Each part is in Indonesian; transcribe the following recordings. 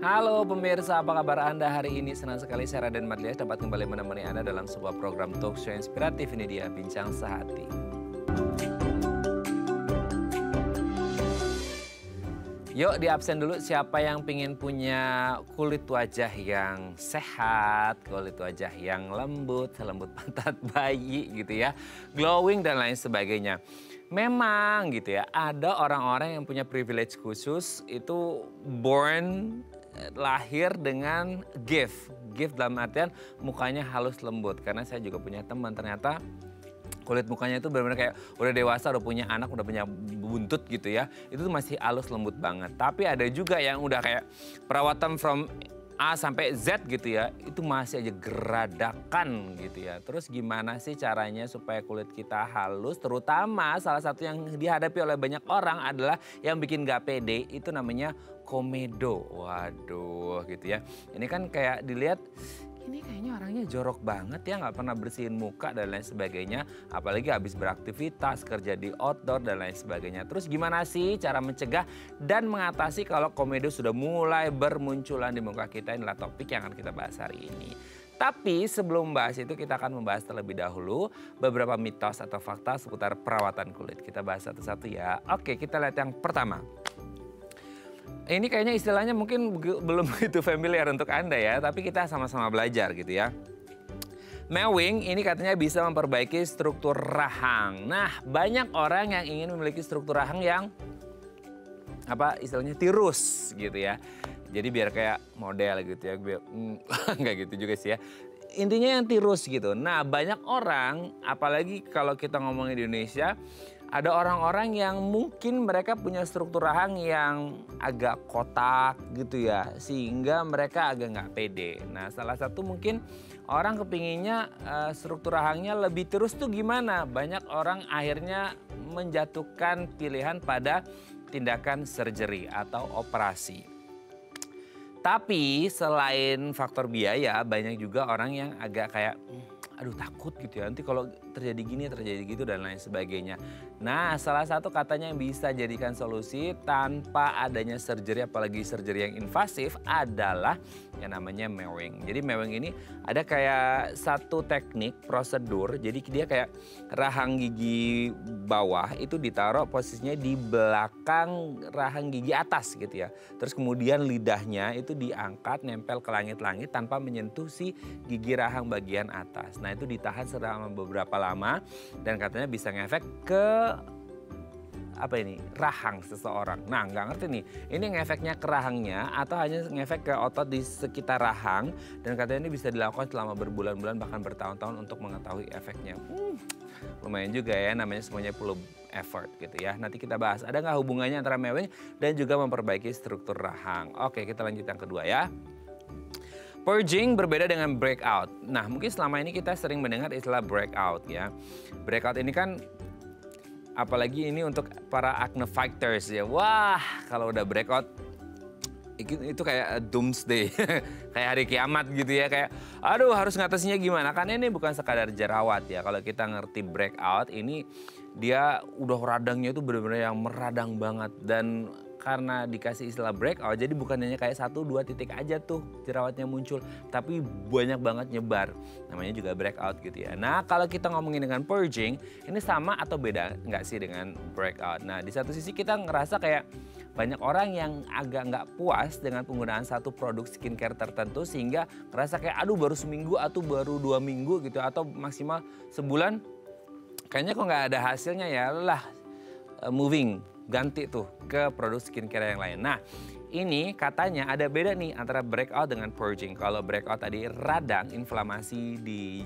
Halo pemirsa, apa kabar Anda hari ini? Senang sekali saya Raden Madlias dapat kembali menemani Anda dalam sebuah program talk show inspiratif. Ini dia Bincang Sehati. Yuk di absen dulu, siapa yang pingin punya kulit wajah yang sehat, kulit wajah yang lembut, selembut pantat bayi gitu ya, glowing dan lain sebagainya. Memang gitu ya, ada orang-orang yang punya privilege khusus itu lahir dengan gift. Gift dalam artian mukanya halus lembut, karena saya juga punya teman ternyata kulit mukanya itu benar-benar kayak udah dewasa, udah punya anak, udah punya buntut gitu ya. Itu tuh masih halus lembut banget. Tapi ada juga yang udah kayak perawatan from A sampai Z gitu ya. Itu masih aja geradakan gitu ya. Terus gimana sih caranya supaya kulit kita halus? Terutama salah satu yang dihadapi oleh banyak orang adalah yang bikin gak pede, itu namanya komedo. Waduh gitu ya. Ini kan kayak dilihat, ini kayaknya orangnya jorok banget ya, nggak pernah bersihin muka dan lain sebagainya. Apalagi habis beraktivitas, kerja di outdoor dan lain sebagainya. Terus gimana sih cara mencegah dan mengatasi kalau komedo sudah mulai bermunculan di muka kita? Inilah topik yang akan kita bahas hari ini. Tapi sebelum bahas itu kita akan membahas terlebih dahulu beberapa mitos atau fakta seputar perawatan kulit. Kita bahas satu-satu ya. Oke, kita lihat yang pertama. Ini kayaknya istilahnya mungkin belum begitu familiar untuk Anda ya, tapi kita sama-sama belajar gitu ya. Mewing ini katanya bisa memperbaiki struktur rahang. Nah, banyak orang yang ingin memiliki struktur rahang yang istilahnya tirus gitu ya. Jadi biar kayak model gitu ya, biar nggak gitu juga sih ya. Intinya yang tirus gitu. Nah, banyak orang, apalagi kalau kita ngomong di Indonesia, ada orang-orang yang mungkin mereka punya struktur rahang yang agak kotak gitu ya. Sehingga mereka agak nggak pede. Nah, salah satu mungkin orang kepinginnya struktur rahangnya lebih tirus tuh gimana? Banyak orang akhirnya menjatuhkan pilihan pada tindakan surgery atau operasi. Tapi selain faktor biaya, banyak juga orang yang agak kayak aduh takut gitu ya, nanti kalau terjadi gini, terjadi gitu dan lain sebagainya. Nah, salah satu katanya yang bisa jadikan solusi tanpa adanya surgery, apalagi surgery yang invasif, adalah yang namanya mewing. Jadi mewing ini ada kayak satu teknik prosedur, jadi dia kayak rahang gigi bawah itu ditaruh posisinya di belakang rahang gigi atas gitu ya. Terus kemudian lidahnya itu diangkat nempel ke langit-langit tanpa menyentuh si gigi rahang bagian atas. Nah, itu ditahan selama beberapa lama dan katanya bisa ngefek ke rahang seseorang. Nah, nggak ngerti nih, ini ngefeknya ke rahangnya atau hanya ngefek ke otot di sekitar rahang, dan katanya ini bisa dilakukan selama berbulan-bulan bahkan bertahun-tahun untuk mengetahui efeknya. Lumayan juga ya, namanya semuanya perlu effort gitu ya. Nanti kita bahas ada nggak hubungannya antara mewing dan juga memperbaiki struktur rahang. Oke, kita lanjut yang kedua ya. Purging berbeda dengan breakout. Nah, mungkin selama ini kita sering mendengar istilah breakout ya. Breakout ini kan apalagi ini untuk para acne fighters ya. Wah, kalau udah breakout itu kayak doomsday. Kayak hari kiamat gitu ya, kayak aduh harus ngatasinya gimana? Kan ini bukan sekadar jerawat ya. Kalau kita ngerti breakout ini dia udah radangnya itu benar-benar yang meradang banget, dan karena dikasih istilah breakout, jadi bukan hanya kayak 1-2 titik aja tuh jerawatnya muncul, tapi banyak banget nyebar. Namanya juga breakout gitu ya. Nah, kalau kita ngomongin dengan purging, ini sama atau beda nggak sih dengan breakout? Nah, di satu sisi kita ngerasa kayak banyak orang yang agak nggak puas dengan penggunaan satu produk skincare tertentu sehingga ngerasa kayak aduh baru seminggu atau baru 2 minggu gitu atau maksimal sebulan kayaknya kok nggak ada hasilnya ya, lah moving. Ganti tuh ke produk skincare yang lain. Nah, ini katanya ada beda nih antara breakout dengan purging. Kalau breakout tadi radang, inflamasi di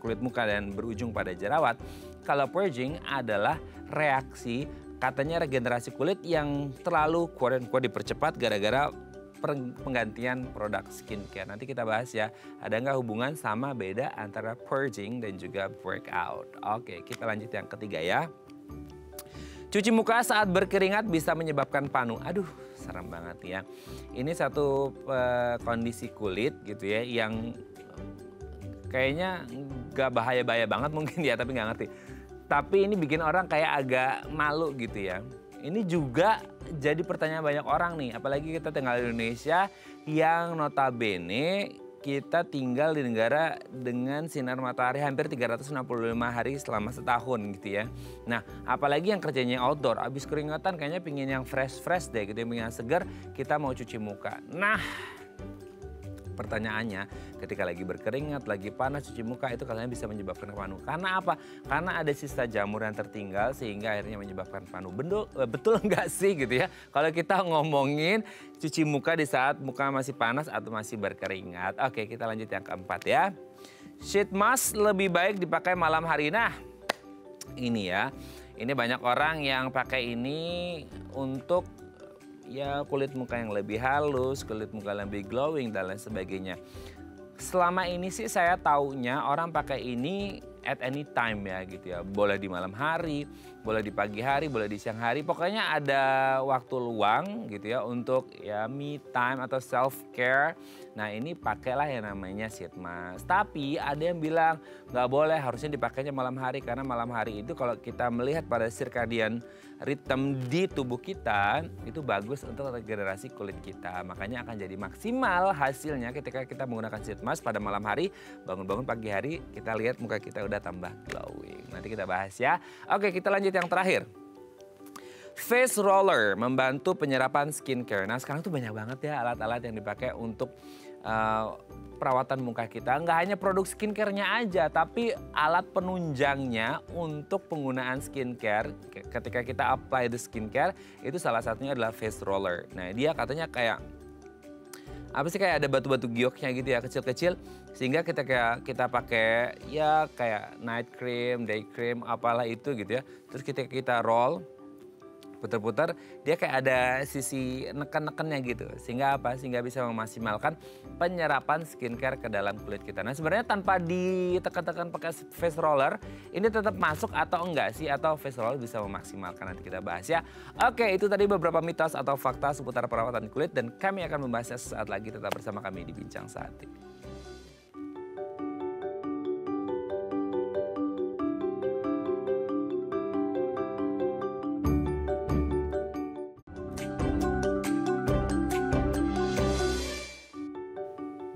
kulit muka dan berujung pada jerawat. Kalau purging adalah reaksi katanya regenerasi kulit yang terlalu quote-unquote dipercepat gara-gara penggantian produk skincare. Nanti kita bahas ya, ada nggak hubungan sama beda antara purging dan juga breakout. Oke, kita lanjut yang ketiga ya. Cuci muka saat berkeringat bisa menyebabkan panu. Aduh, serem banget ya. Ini satu kondisi kulit gitu ya yang kayaknya nggak bahaya-bahaya banget mungkin ya, tapi nggak ngerti. Tapi ini bikin orang kayak agak malu gitu ya. Ini juga jadi pertanyaan banyak orang nih, apalagi kita tinggal di Indonesia yang notabene kita tinggal di negara dengan sinar matahari hampir 365 hari selama setahun gitu ya. Nah, apalagi yang kerjanya outdoor, abis keringatan kayaknya pingin yang fresh-fresh deh gitu, yang segar, kita mau cuci muka. Nah, pertanyaannya, ketika lagi berkeringat, lagi panas, cuci muka itu katanya bisa menyebabkan panu. Karena apa? Karena ada sisa jamur yang tertinggal sehingga akhirnya menyebabkan panu. Betul nggak sih gitu ya? Kalau kita ngomongin cuci muka di saat muka masih panas atau masih berkeringat. Oke, kita lanjut yang keempat ya. Sheet mask lebih baik dipakai malam hari. Nah, ini ya. Ini banyak orang yang pakai ini untuk ya kulit muka yang lebih halus, kulit muka yang lebih glowing dan lain sebagainya. Selama ini sih saya taunya orang pakai ini at any time ya gitu ya. Boleh di malam hari, boleh di pagi hari, boleh di siang hari. Pokoknya ada waktu luang gitu ya untuk ya me time atau self care. Nah ini pakailah yang namanya sheet mask. Tapi ada yang bilang nggak boleh, harusnya dipakainya malam hari. Karena malam hari itu kalau kita melihat pada circadian rhythm di tubuh kita itu bagus untuk regenerasi kulit kita. Makanya akan jadi maksimal hasilnya ketika kita menggunakan sheet mask pada malam hari. Bangun-bangun pagi hari kita lihat muka kita udah tambah glowing. Nanti kita bahas ya. Oke, kita lanjut yang terakhir. Face roller membantu penyerapan skincare. Nah sekarang tuh banyak banget ya alat-alat yang dipakai untuk perawatan muka kita. Nggak hanya produk skincare-nya aja, tapi alat penunjangnya untuk penggunaan skincare. Ketika kita apply the skincare, itu salah satunya adalah face roller. Nah dia katanya kayak apa sih, kayak ada batu-batu gioknya gitu ya, kecil-kecil. Sehingga kita pakai ya kayak night cream, day cream, apalah itu gitu ya. Terus kita roll, putar-putar, dia kayak ada sisi neken-nekennya gitu. Sehingga apa? Sehingga bisa memaksimalkan penyerapan skincare ke dalam kulit kita. Nah sebenarnya tanpa ditekan-tekan pakai face roller, ini tetap masuk atau enggak sih? Atau face roller bisa memaksimalkan? Nanti kita bahas ya. Oke, itu tadi beberapa mitos atau fakta seputar perawatan kulit. Dan kami akan membahasnya sesaat lagi. Tetap bersama kami di Bincang Saat ini.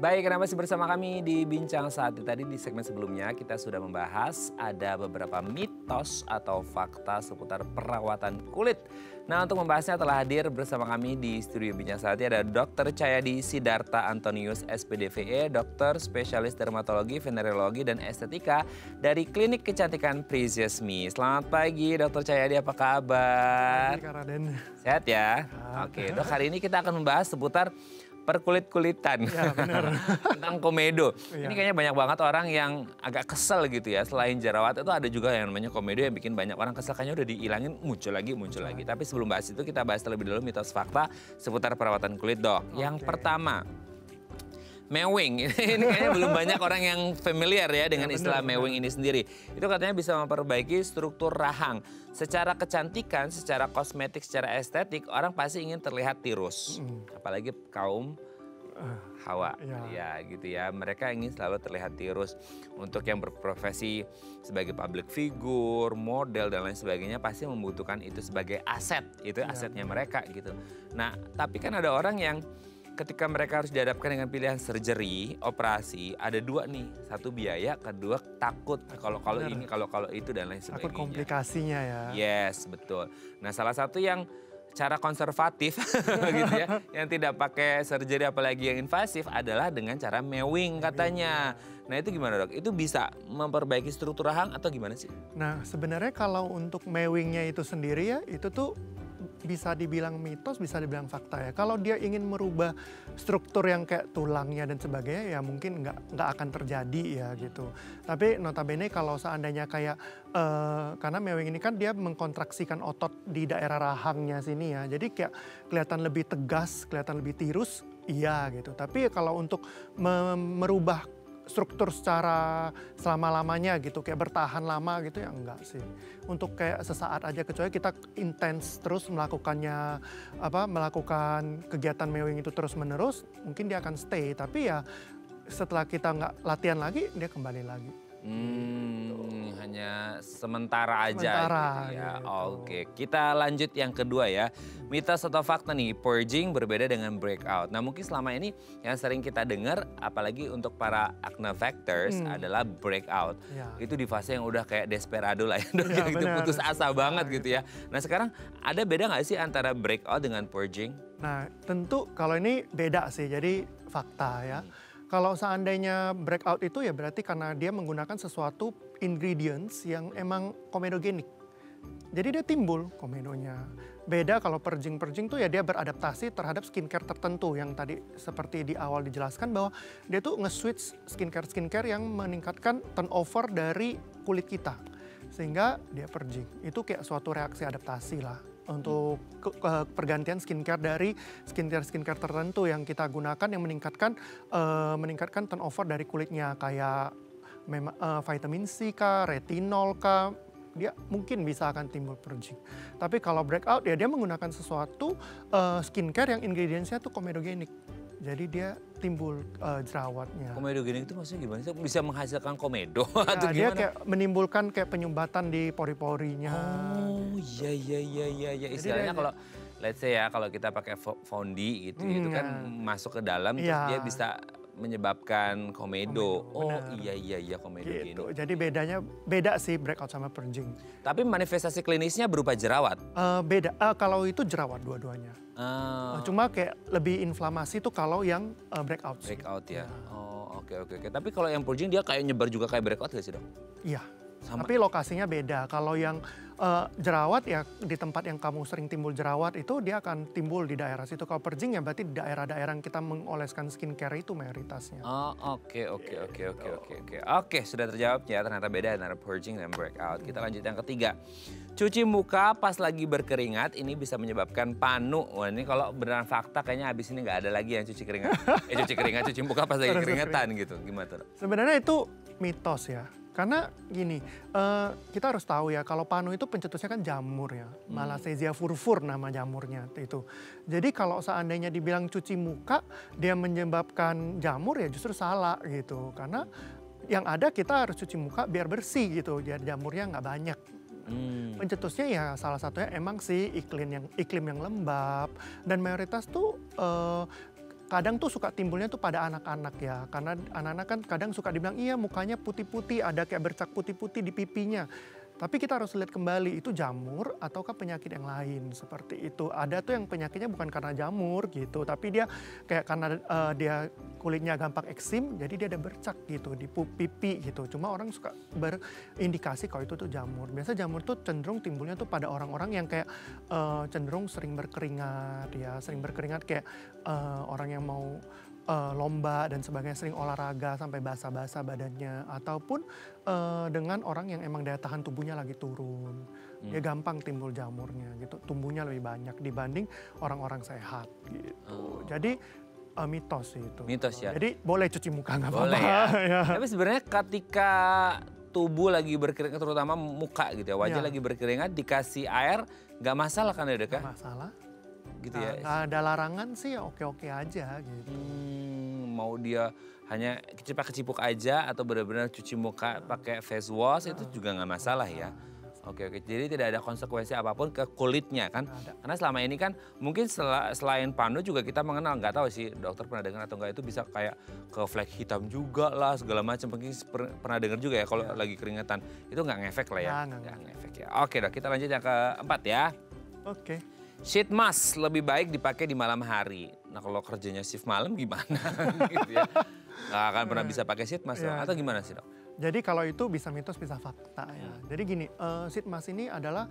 Baik, karena masih bersama kami di Bincang Saat ini. Tadi di segmen sebelumnya kita sudah membahas ada beberapa mitos atau fakta seputar perawatan kulit. Nah untuk membahasnya telah hadir bersama kami di studio Bincang Saat ini ada Dr. Cahyadi Sidarta Antonius SPDVE, dokter spesialis dermatologi, venerologi, dan estetika dari Klinik Kecantikan Precious Me. Selamat pagi Dr. Cahyadi, apa kabar? Pagi Kak Raden. Sehat ya? Oke dok, hari ini kita akan membahas seputar perkulit-kulitan. Ya, benar. Tentang komedo. Ya. Ini kayaknya banyak banget orang yang agak kesel gitu ya. Selain jerawat itu ada juga yang namanya komedo yang bikin banyak orang kesel. Kayaknya udah dihilangin muncul lagi. Tapi sebelum bahas itu kita bahas terlebih dulu mitos fakta seputar perawatan kulit dok. Yang pertama, mewing. Ini kayaknya belum banyak orang yang familiar ya dengan istilah mewing ini sendiri. Itu katanya bisa memperbaiki struktur rahang. Secara kecantikan, secara kosmetik, secara estetik, orang pasti ingin terlihat tirus. Apalagi kaum Hawa, ya gitu ya. Mereka ingin selalu terlihat tirus. Untuk yang berprofesi sebagai public figure, model dan lain sebagainya pasti membutuhkan itu sebagai aset. Itu asetnya mereka gitu. Nah, tapi kan ada orang yang ketika mereka harus dihadapkan dengan pilihan surgery, operasi, ada dua nih. Satu biaya, kedua takut. Kalau ini, kalau itu dan lain sebagainya. Takut komplikasinya ya. Yes, betul. Nah salah satu yang cara konservatif gitu ya, yang tidak pakai surgery apalagi yang invasif adalah dengan cara mewing katanya. Nah itu gimana dok? Itu bisa memperbaiki struktur rahang atau gimana sih? Nah sebenarnya kalau untuk mewingnya itu sendiri ya, itu tuh bisa dibilang mitos, bisa dibilang fakta ya. Kalau dia ingin merubah struktur yang kayak tulangnya dan sebagainya, ya mungkin nggak akan terjadi ya gitu. Tapi notabene kalau seandainya kayak, karena mewing ini kan dia mengkontraksikan otot di daerah rahangnya sini ya. Jadi kayak kelihatan lebih tegas, kelihatan lebih tirus, iya gitu. Tapi kalau untuk merubah struktur secara selama-lamanya gitu, kayak bertahan lama gitu ya enggak sih. Untuk kayak sesaat aja, kecuali kita intens terus melakukan kegiatan mewing itu terus-menerus, mungkin dia akan stay. Tapi ya setelah kita nggak latihan lagi, dia kembali lagi. Hanya sementara aja Sementara, gitu ya. gitu. Oke, kita lanjut yang kedua ya. Mitos atau fakta nih, purging berbeda dengan breakout. Nah mungkin selama ini yang sering kita dengar, apalagi untuk para acne factors adalah breakout. Ya. Itu di fase yang udah kayak desperado lah ya, dok, Iya, gitu, benar. putus asa Susah banget gitu. gitu ya. Nah sekarang ada beda nggak sih antara breakout dengan purging? Nah, tentu kalau ini beda sih, jadi fakta ya. Kalau seandainya breakout itu ya berarti karena dia menggunakan sesuatu ingredients yang emang komedogenik. Jadi dia timbul komedonya. Beda kalau purging tuh ya dia beradaptasi terhadap skincare tertentu yang tadi seperti di awal dijelaskan bahwa dia tuh nge-switch skincare yang meningkatkan turnover dari kulit kita. Sehingga dia purging. Itu kayak suatu reaksi adaptasi lah untuk pergantian skincare dari skincare tertentu yang kita gunakan yang meningkatkan turnover dari kulitnya kayak vitamin C kah, retinol kah, dia mungkin bisa akan timbul purging. Tapi kalau breakout ya dia menggunakan sesuatu skincare yang ingredientsnya tuh komedogenik. Jadi dia timbul jerawatnya. Komedogenik itu maksudnya gimana sih? Bisa menghasilkan komedo Ya, atau dia gimana? kayak menimbulkan kayak penyumbatan di pori-porinya. Oh iya. Istilahnya dia- kalau let's say ya kalau kita pakai fondi gitu, itu kan masuk ke dalam terus Iya. dia bisa menyebabkan komedo. Komedo, Oh benar. iya komedo gini. Gitu. Jadi beda sih breakout sama purging. Tapi manifestasi klinisnya berupa jerawat. Beda. Kalau itu jerawat dua-duanya. Ah, Cuma kayak lebih inflamasi tuh kalau yang breakout sih. breakout ya. Oh oke. Tapi kalau yang purging dia kayak nyebar juga kayak breakout gak sih dok? Iya. Sama. Tapi lokasinya beda. Kalau yang jerawat ya di tempat yang kamu sering timbul jerawat itu dia akan timbul di daerah situ. Kalau purging ya berarti di daerah-daerah yang kita mengoleskan skincare itu mayoritasnya. Oh oke. Oke sudah terjawab ya, ternyata beda antara purging dan breakout. Kita lanjut yang ketiga. Cuci muka pas lagi berkeringat ini bisa menyebabkan panu. Wah ini kalau beneran fakta kayaknya habis ini nggak ada lagi yang cuci keringat. Cuci muka pas lagi keringetan gitu. Gimana tuh? Sebenarnya itu mitos ya. Karena gini, kita harus tahu ya kalau panu itu pencetusnya kan jamur ya. Malassezia furfur nama jamurnya itu. Jadi kalau seandainya dibilang cuci muka dia menyebabkan jamur ya justru salah gitu. Karena yang ada kita harus cuci muka biar bersih gitu. Biar jamurnya nggak banyak. Pencetusnya ya salah satunya emang sih iklim yang lembab. Dan mayoritas tuh kadang tuh suka timbulnya tuh pada anak-anak ya. Karena anak-anak kan kadang suka dibilang, iya mukanya putih-putih, ada kayak bercak putih-putih di pipinya. Tapi kita harus lihat kembali itu jamur ataukah penyakit yang lain seperti itu. Ada tuh yang penyakitnya bukan karena jamur gitu, tapi dia kayak karena dia kulitnya gampang eksim, jadi dia ada bercak gitu di pipi gitu. Cuma orang suka berindikasi kalau itu tuh jamur. Biasa jamur tuh cenderung timbulnya tuh pada orang-orang yang kayak cenderung sering berkeringat ya, sering berkeringat kayak orang yang mau lomba dan sebagainya, sering olahraga sampai basah-basah badannya, ataupun dengan orang yang emang daya tahan tubuhnya lagi turun, dia gampang timbul jamurnya gitu, tumbuhnya lebih banyak dibanding orang-orang sehat gitu. Jadi mitos sih itu. Mitos ya. Jadi boleh cuci muka nggak apa-apa. Boleh ya. Ya. Tapi sebenarnya ketika tubuh lagi berkeringat, terutama muka gitu ya, wajah Ya. lagi berkeringat dikasih air nggak masalah kan ya dok ya? Nggak masalah. Gitu ya. Nggak ada larangan sih ya oke-oke aja gitu. Mau dia hanya kecipuk aja atau benar-benar cuci muka pakai face wash itu juga nggak masalah ya. Oke. Jadi tidak ada konsekuensi apapun ke kulitnya kan? Nggak ada. Karena selama ini kan mungkin selain panu juga kita mengenal, nggak tahu sih dokter pernah dengar atau enggak, itu bisa kayak ke flek hitam juga lah segala macam. Mungkin pernah dengar juga ya kalau lagi keringetan. Itu nggak ngefek lah ya? Nggak ngefek ya. Oke dok, kita lanjut yang keempat ya. Oke. Sheet mask lebih baik dipakai di malam hari. Nah kalau kerjanya shift malam gimana gitu ya? Nggak akan pernah bisa pakai sheet mask dong? Iya. Atau gimana sih dok? Jadi kalau itu bisa mitos bisa fakta ya. Jadi gini, sheet mask ini adalah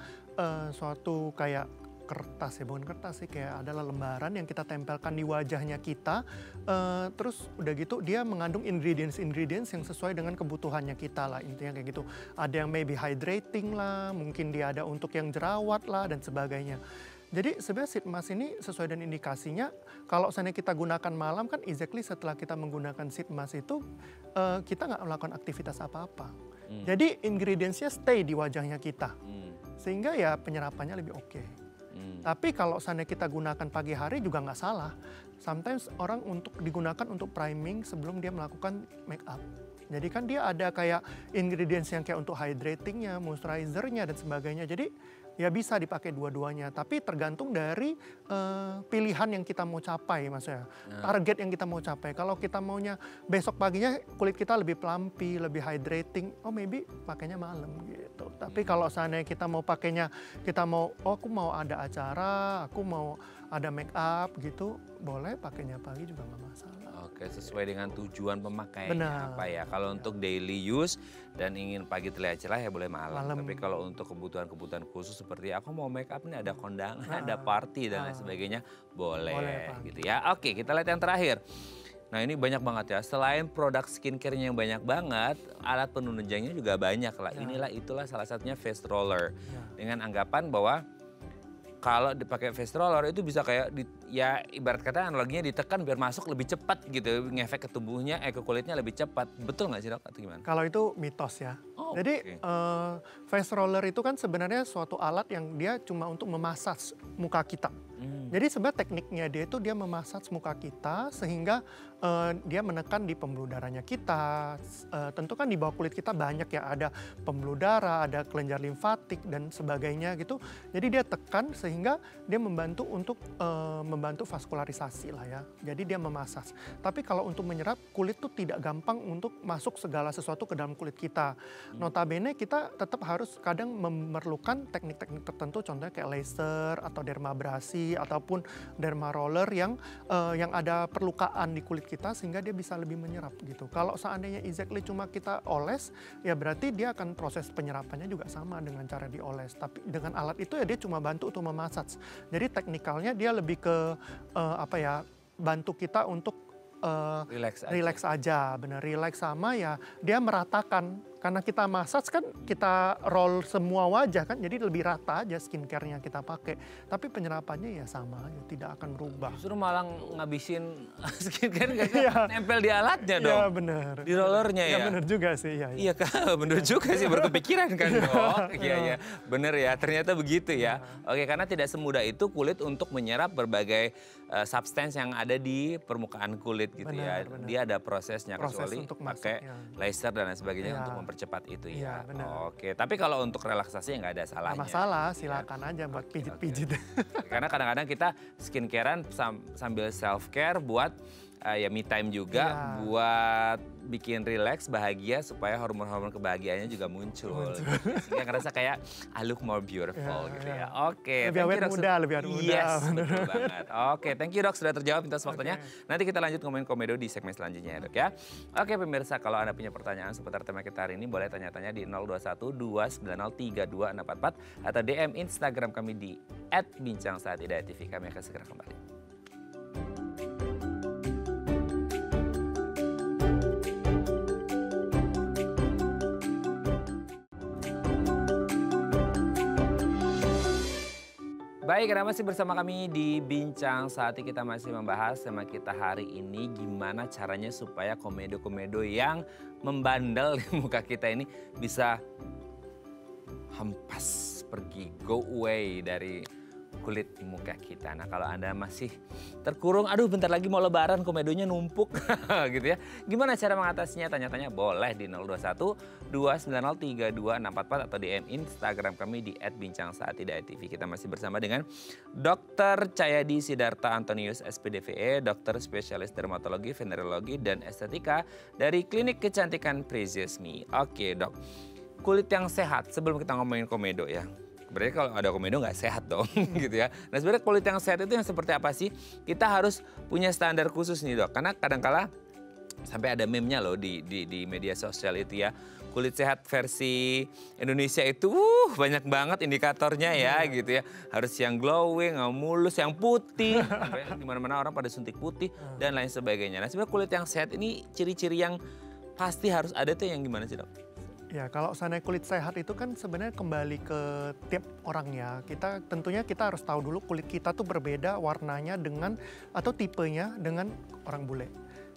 suatu kayak kertas ya, bukan kertas sih, kayak adalah lembaran yang kita tempelkan di wajahnya kita. Terus udah gitu dia mengandung ingredients yang sesuai dengan kebutuhannya kita lah, intinya kayak gitu. Ada yang maybe hydrating lah, mungkin dia ada untuk yang jerawat lah dan sebagainya. Jadi sebenarnya sheet mask ini sesuai dengan indikasinya, kalau seandainya kita gunakan malam kan exactly setelah kita menggunakan sheet mask itu kita nggak melakukan aktivitas apa-apa. Jadi ingredients-nya stay di wajahnya kita, sehingga ya penyerapannya lebih oke. Tapi kalau seandainya kita gunakan pagi hari juga nggak salah. Sometimes orang digunakan untuk priming sebelum dia melakukan make up. Jadi kan dia ada kayak ingredients yang kayak untuk hydratingnya, moisturizernya dan sebagainya. Jadi ya bisa dipakai dua-duanya, tapi tergantung dari pilihan yang kita mau capai, maksudnya target yang kita mau capai. Kalau kita maunya besok paginya kulit kita lebih plumpy, lebih hydrating, oh maybe pakainya malam gitu. Tapi kalau seandainya kita mau pakainya, kita mau, oh aku mau ada acara, aku mau ada make up gitu, boleh pakainya pagi juga nggak masalah. Oke, sesuai dengan tujuan pemakaiannya Benar. apa ya. Kalau untuk daily use dan ingin pagi terlihat cerah ya boleh malam. Tapi kalau untuk kebutuhan-kebutuhan khusus seperti aku mau make up nih, ada kondangan, ada party dan lain sebagainya, boleh Boleh, gitu ya. Oke, kita lihat yang terakhir. Nah ini banyak banget ya, selain produk skincare-nya yang banyak banget, alat penunjangnya juga banyak lah. Inilah itulah salah satunya face roller. Dengan anggapan bahwa kalau dipakai face roller itu bisa kayak ya ibarat kata analoginya ditekan biar masuk lebih cepat gitu, ngefek ke tubuhnya, ke kulitnya lebih cepat. Betul nggak sih dok atau gimana? Kalau itu mitos ya. Oh, Jadi face roller itu kan sebenarnya suatu alat yang dia cuma untuk memasaj muka kita. Jadi sebenarnya tekniknya dia itu dia memasaj muka kita sehingga dia menekan di pembuluh darahnya kita. Tentu kan di bawah kulit kita banyak ya, ada pembuluh darah, ada kelenjar limfatik dan sebagainya gitu. Jadi dia tekan sehingga dia membantu untuk membantu vaskularisasi lah ya. Jadi dia memasaj. Tapi kalau untuk menyerap, kulit tuh tidak gampang untuk masuk segala sesuatu ke dalam kulit kita. Notabene kita tetap harus kadang memerlukan teknik-teknik tertentu, contohnya kayak laser atau dermabrasi ataupun derma roller yang ada perlukaan di kulit kita sehingga dia bisa lebih menyerap gitu. Kalau seandainya exactly cuma kita oles, ya berarti dia akan proses penyerapannya juga sama dengan cara dioles. Tapi dengan alat itu ya dia cuma bantu untuk memasaj. Jadi teknikalnya dia lebih ke bantu kita untuk relax aja, bener relax sama ya dia meratakan. Karena kita massage kan kita roll semua wajah kan, jadi lebih rata aja skincare-nya kita pakai. Tapi penyerapannya ya sama aja, tidak akan berubah. Justru malah ngabisin skincare nggak sih? Nempel di alatnya dong. Iya bener. Di rollernya ya. Iya bener juga sih. Iya kan, bener juga sih, berkepikiran kan dok. Iya, bener ya, ternyata begitu ya. Oke, karena tidak semudah itu kulit untuk menyerap berbagai substance yang ada di permukaan kulit gitu ya. Dia ada prosesnya, kecuali pakai laser dan lain sebagainya untuk mempercepat itu ya. Oke, tapi kalau untuk relaksasi nggak ada salahnya. Nggak masalah, silakan aja buat pijit-pijit. Karena kadang-kadang kita skincarean sambil self care buat ya me time juga, buat bikin relax, bahagia supaya hormon-hormon kebahagiaannya juga muncul. Sehingga ngerasa kayak I look more beautiful gitu ya. Oke, lebih awet muda, lebih awet muda. Yes, betul banget. Oke, thank you dok sudah terjawab minta waktunya. Nanti kita lanjut ngomongin komedo di segmen selanjutnya ya dok ya. Oke pemirsa, kalau Anda punya pertanyaan seputar tema kita hari ini boleh tanya-tanya di 021 290 32644 atau DM Instagram kami di @bincangsaatidayatv. Kami akan segera kembali. Baik, Anda masih bersama kami di Bincang Saat ini. Kita masih membahas tema kita hari ini, gimana caranya supaya komedo-komedo yang membandel di muka kita ini bisa hempas, pergi, go away dari kulit di muka kita. Nah kalau Anda masih terkurung, aduh bentar lagi mau lebaran komedonya numpuk gitu ya. Gimana cara mengatasinya? Tanya-tanya boleh di 021 290 32644 atau DM Instagram kami di @bincangsaatidayatv. Kita masih bersama dengan Dr. Cahyadi Sidarta Antonius SPDVE, dokter spesialis dermatologi, venerologi, dan estetika dari Klinik Kecantikan Precious Me. Oke dok, kulit yang sehat sebelum kita ngomongin komedo ya. Berarti kalau ada komedo nggak sehat dong gitu ya. Nah sebenarnya kulit yang sehat itu yang seperti apa sih? Kita harus punya standar khusus nih dok. Karena kadang-kala sampai ada meme-nya loh di media sosial itu ya. Kulit sehat versi Indonesia itu banyak banget indikatornya ya gitu ya. Harus yang glowing, yang mulus, yang putih. Sampai di mana-mana orang pada suntik putih dan lain sebagainya. Nah sebenarnya kulit yang sehat ini ciri-ciri yang pasti harus ada tuh yang gimana sih dok? Ya kalau seandainya kulit sehat itu kan sebenarnya kembali ke tiap orang ya. Tentunya kita harus tahu dulu kulit kita tuh berbeda warnanya dengan atau tipenya dengan orang bule.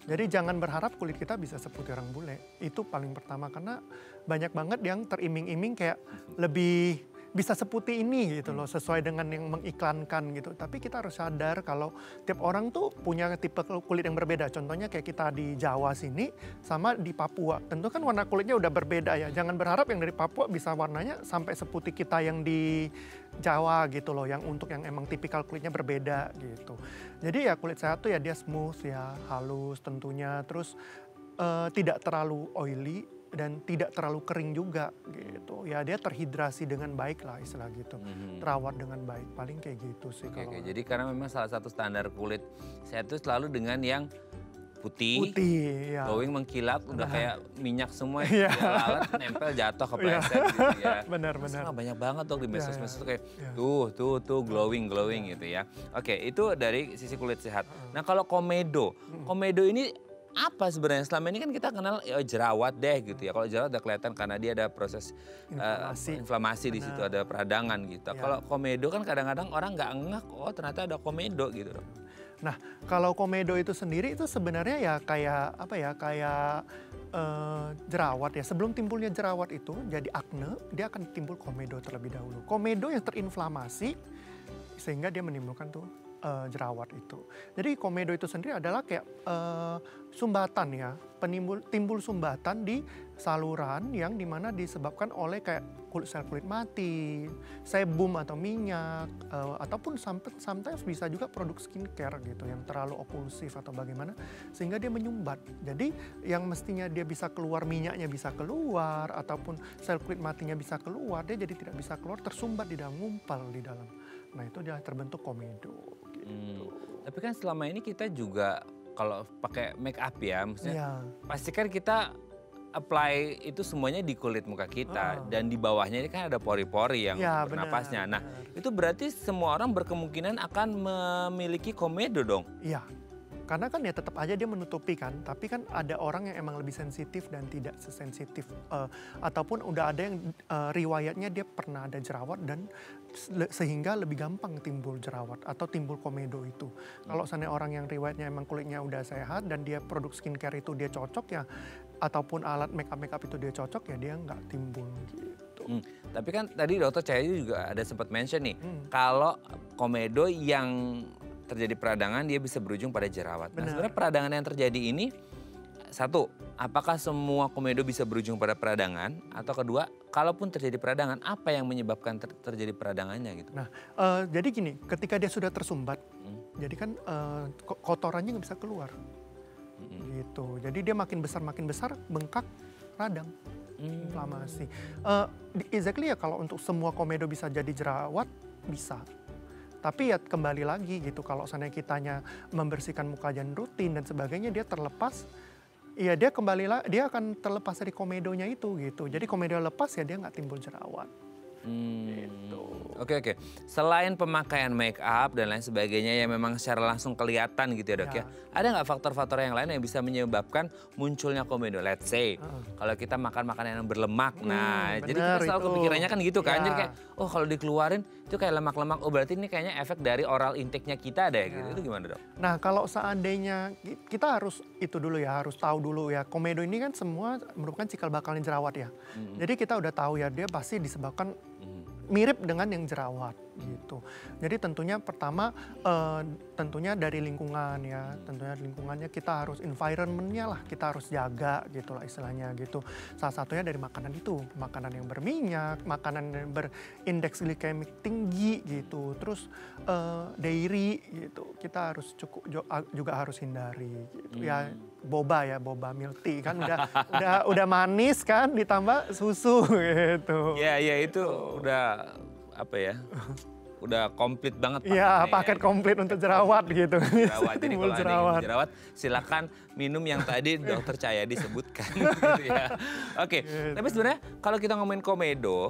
Jadi jangan berharap kulit kita bisa seputih orang bule. Itu paling pertama karena banyak banget yang teriming-iming kayak lebih bisa seputih ini gitu loh, sesuai dengan yang mengiklankan gitu. Tapi kita harus sadar kalau tiap orang tuh punya tipe kulit yang berbeda. Contohnya kayak kita di Jawa sini sama di Papua. Tentu kan warna kulitnya udah berbeda ya. Jangan berharap yang dari Papua bisa warnanya sampai seputih kita yang di Jawa gitu loh. Yang untuk yang emang tipikal kulitnya berbeda gitu. Jadi ya kulit sehat tuh ya dia smooth ya, halus tentunya. Terus tidak terlalu oily dan tidak terlalu kering juga gitu. Ya dia terhidrasi dengan baik lah istilah gitu. Terawat dengan baik. Paling kayak gitu sih. Oke, jadi karena memang salah satu standar kulit sehat itu selalu dengan yang putih, ya. glowing, mengkilat, udah kayak minyak semua, Iya. lalat nempel jatuh ke pleset gitu ya. Benar-benar. Banyak banget dong di medsos-medsos tuh kayak Iya. tuh glowing gitu ya. Oke, itu dari sisi kulit sehat. Nah kalau komedo, komedo ini apa sebenarnya? Selama ini kan kita kenal jerawat deh gitu ya. Kalau jerawat udah kelihatan karena dia ada proses inflamasi di situ, ada peradangan gitu. Ya. Kalau komedo kan kadang-kadang orang nggak ngeh, oh ternyata ada komedo gitu dong. Nah, kalau komedo itu sendiri itu sebenarnya ya kayak apa ya? Kayak jerawat ya. Sebelum timbulnya jerawat itu jadi akne, dia akan timbul komedo terlebih dahulu. Komedo yang terinflamasi sehingga dia menimbulkan tuh jerawat itu. Jadi komedo itu sendiri adalah kayak sumbatan ya, timbul sumbatan di saluran yang dimana disebabkan oleh kayak sel kulit mati, sebum atau minyak, ataupun sometimes bisa juga produk skincare gitu yang terlalu oklusif atau bagaimana sehingga dia menyumbat. Jadi yang mestinya dia bisa keluar, minyaknya bisa keluar ataupun sel kulit matinya bisa keluar, dia jadi tidak bisa keluar, tersumbat di dalam, ngumpal di dalam. Nah itu dia terbentuk komedo. Gitu. Tapi kan selama ini kita juga kalau pakai make up ya, maksudnya pastikan kita apply itu semuanya di kulit muka kita dan di bawahnya ini kan ada pori-pori yang bernapasnya. Nah, itu berarti semua orang berkemungkinan akan memiliki komedo dong? Iya. Karena kan ya tetap aja dia menutupi kan, tapi kan ada orang yang emang lebih sensitif dan tidak sesensitif. Ataupun udah ada yang riwayatnya dia pernah ada jerawat dan sehingga lebih gampang timbul jerawat atau timbul komedo itu. Kalau seandainya orang yang riwayatnya emang kulitnya udah sehat dan dia produk skincare itu dia cocok ya, ataupun alat make up itu dia cocok ya dia nggak timbul gitu. Tapi kan tadi Dokter Cahayu juga ada sempat mention nih, kalau komedo yang terjadi peradangan dia bisa berujung pada jerawat. Nah sebenarnya peradangan yang terjadi ini, satu, apakah semua komedo bisa berujung pada peradangan? Atau kedua, kalaupun terjadi peradangan, apa yang menyebabkan terjadi peradangannya gitu? Nah, jadi gini, ketika dia sudah tersumbat, jadi kan kotorannya nggak bisa keluar. Gitu. Jadi dia makin besar, bengkak, radang, inflamasi. Exactly ya kalau untuk semua komedo bisa jadi jerawat, bisa. Tapi ya kembali lagi gitu, kalau seandainya kitanya membersihkan muka dan rutin dan sebagainya, dia terlepas, ya dia dia akan terlepas dari komedonya itu gitu. Jadi komedo lepas ya dia nggak timbul jerawat. Gitu. Oke. Selain pemakaian make up dan lain sebagainya yang memang secara langsung kelihatan gitu ya dok ya. Ada nggak faktor-faktor yang lain yang bisa menyebabkan munculnya komedo? Let's say kalau kita makan makanan yang berlemak. Nah jadi kita selalu kepikirannya kan gitu kan. Jadi kayak oh kalau dikeluarin itu kayak lemak-lemak. Oh berarti ini kayaknya efek dari oral intake-nya kita deh gitu. Itu gimana dok? Nah kalau seandainya kita harus itu dulu ya, harus tahu dulu ya. Komedo ini kan semua merupakan cikal bakalnya jerawat ya. Jadi kita udah tahu ya dia pasti disebabkan mirip dengan yang jerawat gitu. Jadi tentunya pertama tentunya dari lingkungan ya, tentunya lingkungannya kita harus environment-nya lah kita harus jaga gitu lah istilahnya gitu. Salah satunya dari makanan itu, makanan yang berminyak, makanan yang berindeks glikemik tinggi gitu. Terus dairy gitu, kita harus juga harus hindari gitu. Ya boba milk tea kan udah manis kan ditambah susu gitu. Ya itu udah apa ya? Udah komplit banget. Iya, paket komplit untuk jerawat gitu. Jerawat. Jadi kalau ada yang jerawat, silakan minum yang tadi Dokter Cahyadi sebutkan. Gitu ya. Oke, tapi sebenarnya kalau kita ngomongin komedo,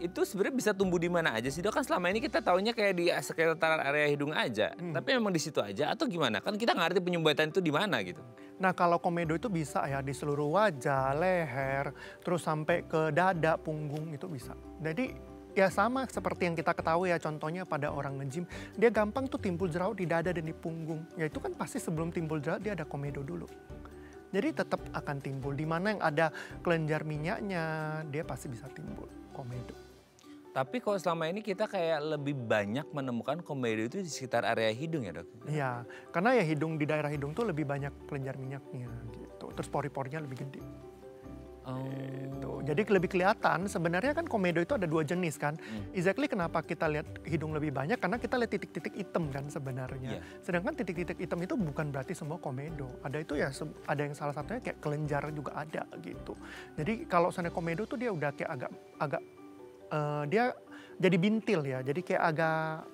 itu sebenarnya bisa tumbuh di mana aja sih dok? Kan selama ini kita taunya kayak di sekitar area hidung aja. Tapi memang di situ aja atau gimana? Kan kita nggak ngerti penyumbatan itu di mana gitu. Nah kalau komedo itu bisa ya di seluruh wajah, leher, terus sampai ke dada, punggung itu bisa. Jadi ya sama seperti yang kita ketahui ya contohnya pada orang nge-gym, dia gampang tuh timbul jerawat di dada dan di punggung. Ya itu kan pasti sebelum timbul jerawat dia ada komedo dulu. Jadi tetap akan timbul. Di mana yang ada kelenjar minyaknya, dia pasti bisa timbul komedo. Tapi kalau selama ini kita kayak lebih banyak menemukan komedo itu di sekitar area hidung ya dok? Iya, karena ya hidung di daerah hidung tuh lebih banyak kelenjar minyaknya gitu. Terus pori-porinya lebih gede. Oh. Gitu. Jadi lebih kelihatan sebenarnya kan komedo itu ada 2 jenis kan. Exactly kenapa kita lihat hidung lebih banyak karena kita lihat titik-titik hitam kan sebenarnya. Sedangkan titik-titik hitam itu bukan berarti semua komedo. Ada itu ya ada yang salah satunya kayak kelenjar juga ada gitu. Jadi kalau sana komedo tuh dia udah kayak agak dia jadi bintil ya. Jadi kayak agak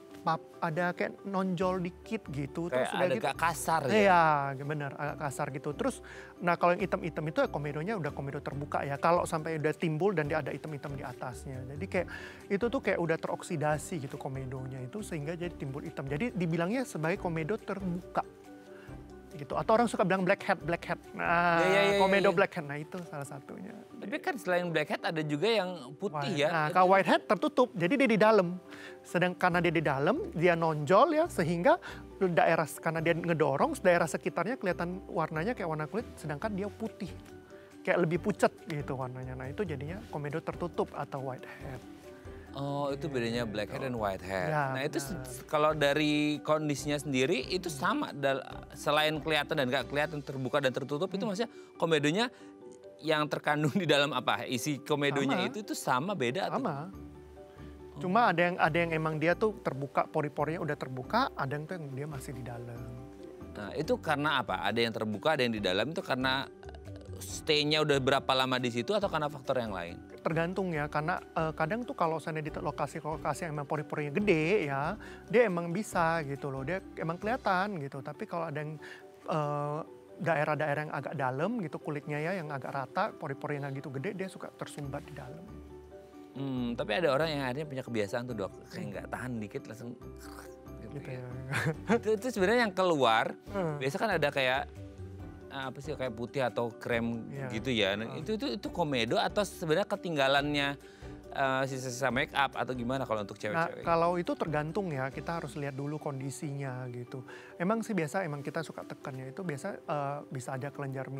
ada kayak nonjol dikit gitu. Kayak terus udah ada gitu, agak kasar ya? iya bener agak kasar gitu. Terus nah kalau yang hitam-hitam itu ya komedonya udah komedo terbuka ya. Kalau sampai udah timbul dan dia ada hitam-hitam di atasnya. Jadi kayak itu tuh kayak udah teroksidasi gitu komedonya itu sehingga jadi timbul hitam. Jadi dibilangnya sebagai komedo terbuka. Gitu. Atau orang suka bilang blackhead. Nah, komedo blackhead. Nah, itu salah satunya. Tapi kan selain blackhead ada juga yang putih ya. Nah, kalau whitehead tertutup, jadi dia di dalam. Sedangkan karena dia di dalam, dia nonjol ya, sehingga daerah karena dia ngedorong, daerah sekitarnya kelihatan warnanya kayak warna kulit, sedangkan dia putih. Kayak lebih pucat gitu warnanya. Nah, itu jadinya komedo tertutup atau whitehead. Oh, itu bedanya blackhead dan whitehead. Ya, nah, itu kalau dari kondisinya sendiri itu sama selain kelihatan dan nggak kelihatan terbuka dan tertutup itu maksudnya komedonya yang terkandung di dalam apa? Isi komedonya sama. itu sama beda atau? Sama. Cuma ada yang emang dia tuh terbuka, pori-porinya udah terbuka, ada yang tuh yang dia masih di dalam. Nah, itu karena apa? Ada yang terbuka, ada yang di dalam itu karena stay-nya udah berapa lama di situ atau karena faktor yang lain? Tergantung ya, karena kadang tuh kalau saya di lokasi-lokasi yang emang pori-porinya gede ya, dia emang bisa gitu loh, dia emang kelihatan gitu. Tapi kalau ada yang daerah-daerah yang agak dalam gitu kulitnya ya, yang agak rata, pori-pori yang gitu gede, dia suka tersumbat di dalam. Tapi ada orang yang akhirnya punya kebiasaan tuh dok, kayak nggak tahan dikit langsung Gitu ya. itu sebenarnya yang keluar, biasa kan ada kayak apa sih kayak putih atau krem gitu ya. Nah, itu komedo atau sebenarnya ketinggalannya sisa-sisa make up atau gimana kalau untuk cewek-cewek? Nah, kalau itu tergantung ya, kita harus lihat dulu kondisinya gitu. Emang sih biasa emang kita suka tekannya itu biasa bisa ada kelenjar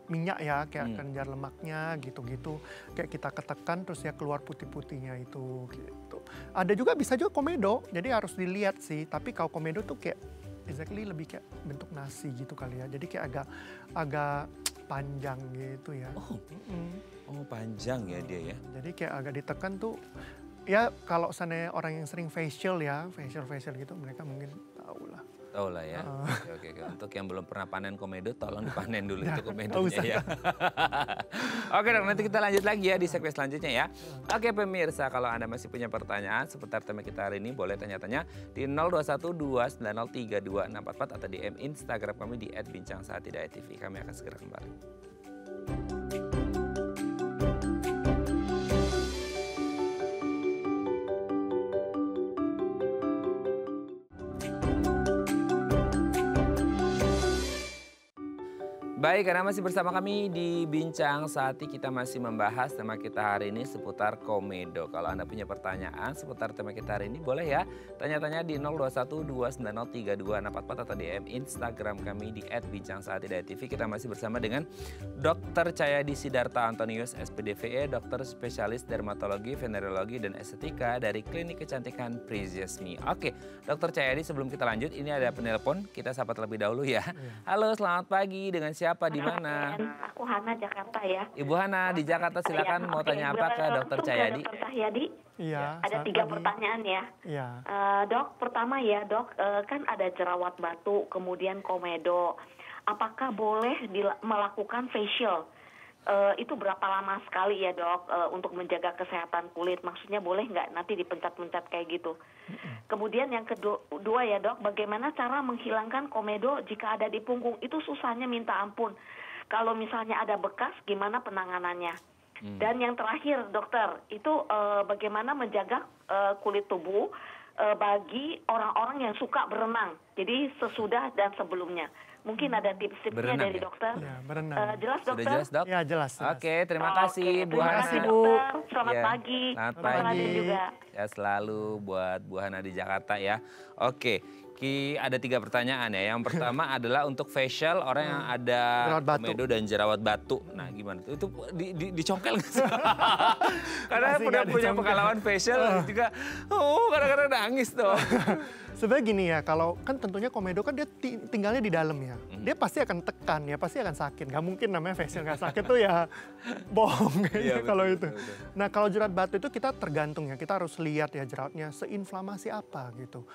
minyak ya, kayak kelenjar lemaknya gitu-gitu. Kayak kita ketekan terus ya keluar putih-putihnya itu gitu. Ada juga bisa juga komedo, jadi harus dilihat sih. Tapi kalau komedo tuh kayak exactly lebih kayak bentuk nasi gitu kali ya. Jadi kayak agak panjang gitu ya. Oh panjang ya dia ya. Jadi kayak agak ditekan tuh. Ya kalau sana orang yang sering facial ya, facial gitu mereka mungkin tahu lah. Tahu lah ya. Oke. Untuk yang belum pernah panen komedo, tolong dipanen dulu itu komedonya ya. Oke dok, nanti kita lanjut lagi ya di segmen selanjutnya ya. Oke pemirsa, kalau Anda masih punya pertanyaan seputar tema kita hari ini, boleh tanya-tanya di 0212903244 atau DM Instagram kami di @bincangsaatidayatv. Kami akan segera kembali. Baik, karena masih bersama kami di Bincang Saati, kita masih membahas tema kita hari ini seputar komedo. Kalau Anda punya pertanyaan seputar tema kita hari ini, boleh ya tanya-tanya di 0212903244 atau DM Instagram kami di @bincangsaatidayatv. Kita masih bersama dengan Dr. Cahyadi Sidarta Antonius, SPDVE, dokter spesialis dermatologi, venerologi, dan estetika dari Klinik Kecantikan Precious Me. Oke, Dr. Cahyadi, sebelum kita lanjut, ini ada penelpon, kita sapa terlebih dahulu ya. Halo, selamat pagi, dengan siapa? Di mana? Aku Hana, Jakarta ya. Ibu Hana di Jakarta, silakan mau tanya apa ke Dokter Cahyadi? Dokter Cahyadi. Iya. Ada 3 pertanyaan ya. Iya. Dok, pertama ya dok, kan ada jerawat batu, kemudian komedo. Apakah boleh melakukan facial? Itu berapa lama sekali ya dok untuk menjaga kesehatan kulit? Maksudnya boleh nggak nanti dipencet-pencet kayak gitu? Kemudian yang kedua ya dok, bagaimana cara menghilangkan komedo jika ada di punggung? Itu susahnya minta ampun. Kalau misalnya ada bekas, gimana penanganannya? Dan yang terakhir dokter, itu bagaimana menjaga kulit tubuh bagi orang-orang yang suka berenang? Jadi sesudah dan sebelumnya. Mungkin ada tips-tipsnya dari dokter. Ya, berenang. Jelas dokter? Sudah jelas dok? Ya jelas. Oke, terima kasih Bu Terima Hana. kasih dokter. Selamat Ya, pagi. Selamat Selamat pagi. juga. Ya selalu buat Bu Hana di Jakarta ya. Oke, Ada 3 pertanyaan ya. Yang pertama adalah untuk facial orang yang ada Jerawat batu. komedo dan jerawat batu. Nah gimana tuh? Itu dicongkel nggak sih? Karena Pasti udah nggak punya dicongkel. pengalaman facial juga, kadang-kadang nangis dong. Sebenarnya gini ya, kalau kan tentunya komedo kan dia tinggalnya di dalam ya. Dia pasti akan tekan ya, pasti akan sakit. Gak mungkin namanya facial nggak sakit tuh ya bohong kayaknya Iya, kalau betul, itu. betul. Nah kalau jerawat batu itu kita tergantung ya, kita harus lihat ya jerawatnya seinflamasi apa gitu.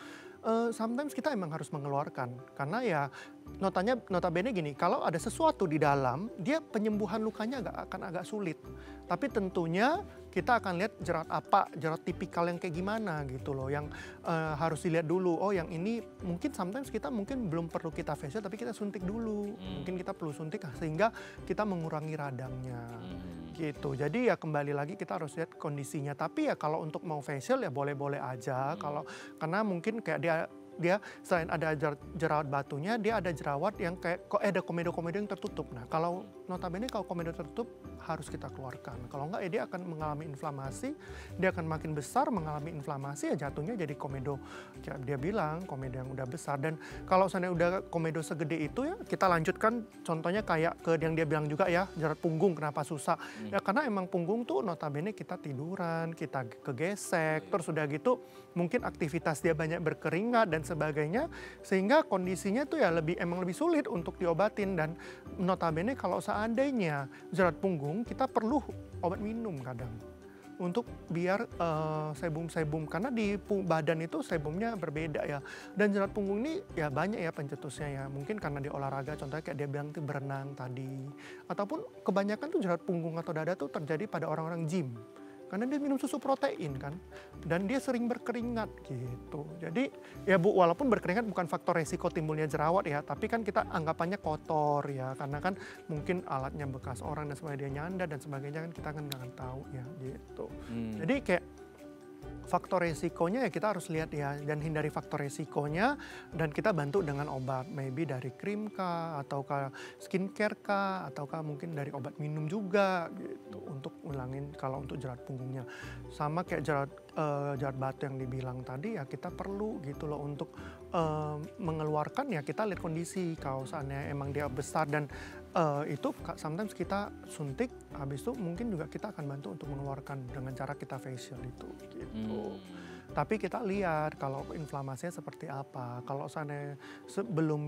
Sometimes kita emang harus mengeluarkan karena ya notabene gini, kalau ada sesuatu di dalam dia penyembuhan lukanya akan agak sulit. Tapi tentunya kita akan lihat jerawat apa, jerawat tipikal yang kayak gimana gitu loh, yang harus dilihat dulu. Oh yang ini mungkin sometimes kita mungkin belum perlu kita facial tapi kita suntik dulu. Mungkin kita perlu suntik sehingga kita mengurangi radangnya. Gitu. Jadi ya kembali lagi kita harus lihat kondisinya. Tapi ya kalau untuk mau facial ya boleh-boleh aja. Karena mungkin kayak dia selain ada jerawat batunya, dia ada jerawat yang kayak ada komedo-komedo yang tertutup. Nah kalau notabene kalau komedo tertutup harus kita keluarkan. Kalau enggak ya dia akan mengalami inflamasi, dia akan makin besar mengalami inflamasi ya jatuhnya jadi komedo. Kayak dia bilang komedo yang udah besar. Dan kalau seandainya udah komedo segede itu ya kita lanjutkan contohnya kayak ke yang dia bilang juga ya jerawat punggung kenapa susah. Ya karena emang punggung tuh notabene kita tiduran, kita kegesek, terus udah gitu mungkin aktivitas dia banyak berkeringat dan sebagainya sehingga kondisinya tuh ya emang lebih sulit untuk diobatin. Dan notabene kalau seandainya jerawat punggung kita perlu obat minum kadang untuk biar sebum-sebum karena di badan itu sebumnya berbeda ya. Dan jerawat punggung ini ya banyak ya pencetusnya ya. Mungkin karena di olahraga contohnya kayak dia bilang tuh berenang tadi. Ataupun kebanyakan tuh jerawat punggung atau dada tuh terjadi pada orang-orang gym. Karena dia minum susu protein kan. Dan dia sering berkeringat gitu. Jadi ya Bu, walaupun berkeringat bukan faktor resiko timbulnya jerawat ya. Tapi kan kita anggapannya kotor ya. Karena kan mungkin alatnya bekas orang dan sebagainya dia nyanda dan sebagainya kan kita kan nggak tahu ya gitu. Jadi kayak faktor resikonya ya kita harus lihat ya dan hindari faktor resikonya dan kita bantu dengan obat maybe dari krim kah ataukah skincare kah ataukah mungkin dari obat minum juga gitu untuk ulangin kalau untuk jerawat punggungnya. Sama kayak jerawat batu yang dibilang tadi ya kita perlu gitu loh untuk mengeluarkan ya kita lihat kondisi kalau seandainya emang dia besar dan itu sometimes kita suntik habis itu mungkin juga kita akan bantu untuk mengeluarkan dengan cara kita facial itu gitu. Tapi kita lihat kalau inflamasinya seperti apa. Kalau seandainya belum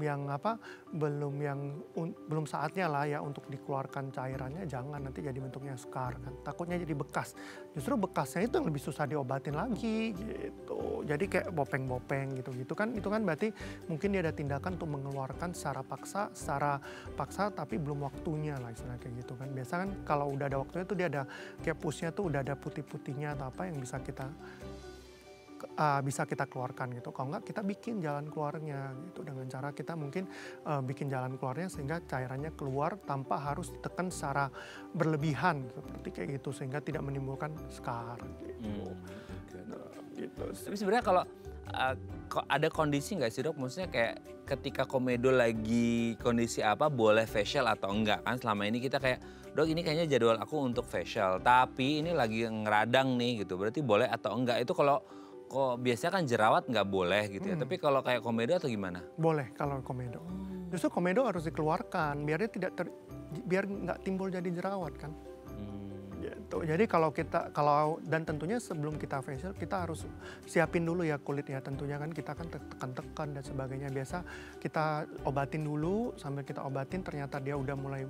saatnya lah ya untuk dikeluarkan cairannya jangan nanti jadi bentuknya scar kan. Takutnya jadi bekas. Justru bekasnya itu yang lebih susah diobatin lagi gitu. Jadi kayak bopeng-bopeng gitu-gitu kan itu kan berarti mungkin dia ada tindakan untuk mengeluarkan secara paksa tapi belum waktunya lah istilahnya kayak gitu kan. Biasa kan kalau udah ada waktunya tuh dia ada kayak pusnya tuh udah ada putih-putihnya atau apa yang bisa kita keluarkan gitu. Kalau enggak kita bikin jalan keluarnya gitu dengan cara kita mungkin bikin jalan keluarnya sehingga cairannya keluar tanpa harus ditekan secara berlebihan seperti kayak gitu sehingga tidak menimbulkan scar gitu. Gitu. Tapi sebenarnya kalau ada kondisi nggak sih Dok? Maksudnya kayak ketika komedo lagi kondisi apa boleh facial atau enggak kan? Selama ini kita kayak Dok ini kayaknya jadwal aku untuk facial tapi ini lagi ngeradang nih gitu. Berarti boleh atau enggak? Itu kalau kok biasanya kan jerawat nggak boleh gitu ya. Tapi kalau kayak komedo atau gimana? Boleh kalau komedo. Justru komedo harus dikeluarkan biar dia biar nggak timbul jadi jerawat kan. Gitu. Jadi dan tentunya sebelum kita facial kita harus siapin dulu ya kulit ya. Tentunya kan kita kan tekan-tekan dan sebagainya. Biasa kita obatin dulu sambil kita obatin ternyata dia udah mulai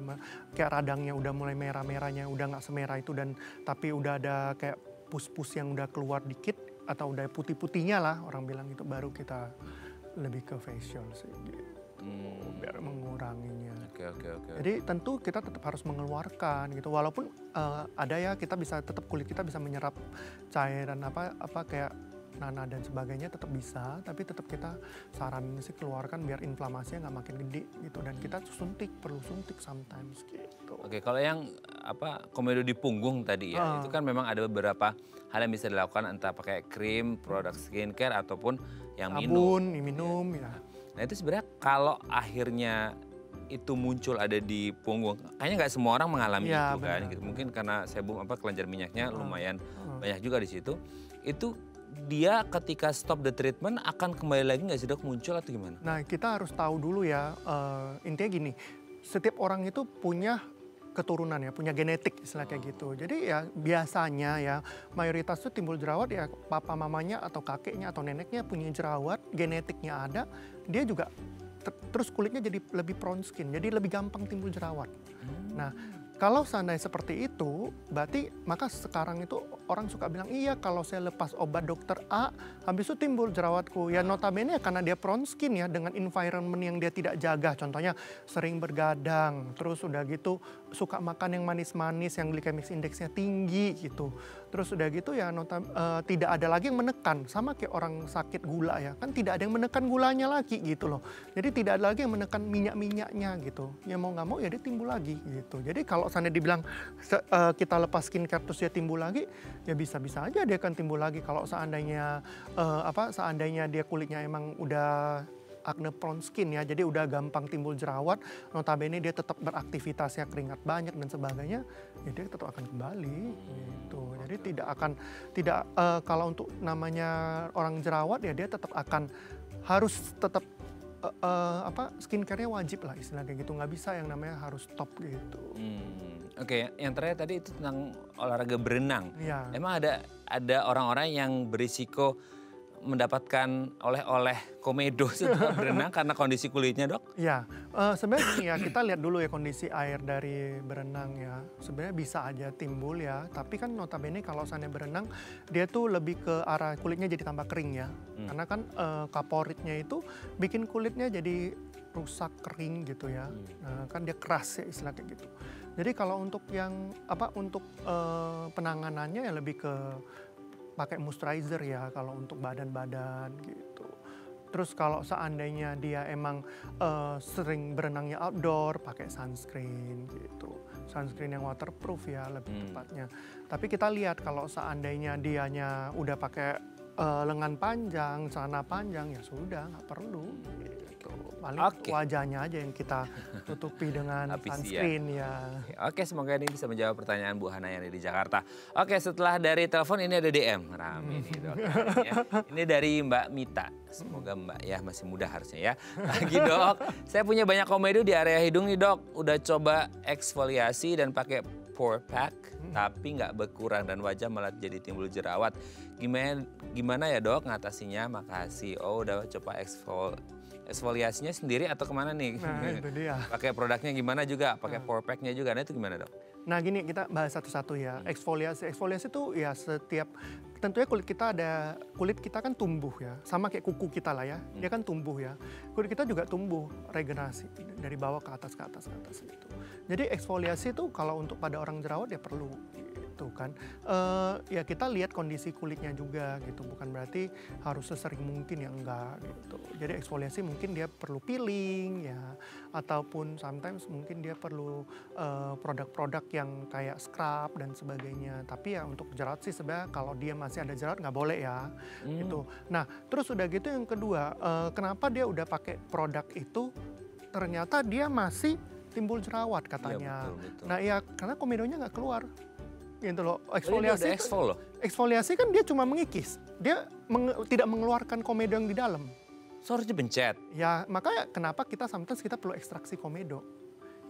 kayak radangnya udah mulai merah-merahnya udah nggak semerah itu dan tapi udah ada kayak pus-pus yang udah keluar dikit atau udah putih-putihnya lah orang bilang itu baru kita lebih ke facial sih gitu. Biar menguranginya. Oke. Jadi tentu kita tetap harus mengeluarkan gitu walaupun ada ya kita bisa tetap kulit kita bisa menyerap cairan apa kayak nanah dan sebagainya tetap bisa tapi tetap kita saranin sih keluarkan biar inflamasinya nggak makin gede gitu dan kita perlu suntik sometimes gitu. Oke, kalau yang komedo di punggung tadi ya itu kan memang ada beberapa hal yang bisa dilakukan entah pakai krim, produk skincare ataupun yang minum ya. Nah itu sebenarnya kalau akhirnya itu muncul ada di punggung, kayaknya nggak semua orang mengalami Ya, itu kan. Gitu. Mungkin karena sebum kelenjar minyaknya lumayan banyak juga di situ. Itu dia ketika stop the treatment akan kembali lagi nggak sih dok, muncul atau gimana? Nah, kita harus tahu dulu ya, intinya gini, setiap orang itu punya keturunan ya, punya genetik istilah kayak gitu. Jadi ya biasanya ya mayoritas tuh timbul jerawat ya papa mamanya atau kakeknya atau neneknya punya jerawat, genetiknya ada, dia juga terus kulitnya jadi lebih prone skin, jadi lebih gampang timbul jerawat. Nah, kalau seandainya seperti itu, berarti maka sekarang itu orang suka bilang, iya kalau saya lepas obat dokter A, habis itu timbul jerawatku. Ya notabene karena dia prone skin ya, dengan environment yang dia tidak jaga. Contohnya sering bergadang, terus udah gitu suka makan yang manis-manis, yang glycemic indexnya tinggi gitu. Terus udah gitu ya tidak ada lagi yang menekan, sama kayak orang sakit gula ya. Kan tidak ada yang menekan gulanya lagi gitu loh. Jadi tidak ada lagi yang menekan minyak-minyaknya gitu. Ya mau nggak mau ya dia timbul lagi gitu. Jadi kalau seandainya dibilang kita lepas skincare terus dia timbul lagi, ya bisa-bisa aja dia akan timbul lagi. Kalau seandainya seandainya dia kulitnya emang udah acne prone skin ya, jadi udah gampang timbul jerawat, notabene dia tetap beraktivitasnya keringat banyak dan sebagainya, ya dia tetap akan kembali gitu. Jadi kalau untuk namanya orang jerawat ya dia tetap akan harus tetap skincare-nya wajib lah istilahnya kayak gitu, nggak bisa yang namanya harus stop gitu. Oke, yang terakhir tadi itu tentang olahraga berenang. Ya. Emang ada orang-orang yang berisiko mendapatkan oleh-oleh komedo setelah berenang karena kondisi kulitnya dok? Ya, sebenarnya gini ya, kita lihat dulu ya kondisi air dari berenang ya. Sebenarnya bisa aja timbul ya, tapi kan notabene kalau seandainya berenang, dia tuh lebih ke arah kulitnya jadi tambah kering ya. Karena kan kaporitnya itu bikin kulitnya jadi rusak, kering gitu ya. Nah, kan dia keras ya istilah kayak gitu. Jadi kalau untuk yang penanganannya ya lebih ke pakai moisturizer ya kalau untuk badan-badan gitu. Terus kalau seandainya dia emang sering berenangnya outdoor, pakai sunscreen gitu. Sunscreen yang waterproof ya lebih tepatnya. Tapi kita lihat kalau seandainya dianya udah pakai lengan panjang, celana panjang, ya sudah nggak perlu gitu. Paling wajahnya aja yang kita tutupi dengan sunscreen ya. Oke, semoga ini bisa menjawab pertanyaan Bu Hana yang ada di Jakarta. Oke, setelah dari telepon ini ada DM. Rame nih dok. Ini dari Mbak Mita. Semoga Mbak ya masih muda harusnya ya. Lagi dok, saya punya banyak komedo di area hidung nih dok. Udah coba eksfoliasi dan pakai pore pack, tapi nggak berkurang dan wajah malah jadi timbul jerawat. Gimana ya dok ngatasinya? Makasih. Oh udah coba eksfoliasinya sendiri atau kemana nih? Nah itu dia. Pakai produknya gimana juga? Pakai pore pack-nya juga? Nah itu gimana dok? Nah gini, kita bahas satu-satu ya. Eksfoliasi itu ya tentunya kulit kita kan tumbuh ya. Sama kayak kuku kita lah ya, dia kan tumbuh ya. Kulit kita juga tumbuh, regenerasi dari bawah ke atas gitu. Jadi eksfoliasi itu kalau untuk pada orang jerawat ya perlu gitu kan. Ya kita lihat kondisi kulitnya juga gitu, bukan berarti harus sesering mungkin ya enggak gitu. Jadi eksfoliasi mungkin dia perlu peeling ya, ataupun sometimes mungkin dia perlu produk-produk yang kayak scrub dan sebagainya. Tapi ya untuk jerawat sih sebenarnya kalau dia masih ada jerawat nggak boleh ya gitu. Nah terus udah gitu yang kedua, kenapa dia udah pakai produk itu ternyata dia masih timbul jerawat katanya. Ya, betul. Nah ya karena komedonya nggak keluar gitu loh. Eksfoliasi kan dia cuma mengikis, dia tidak mengeluarkan komedo yang di dalam. So harus dipencet? Ya makanya kenapa sometimes kita perlu ekstraksi komedo.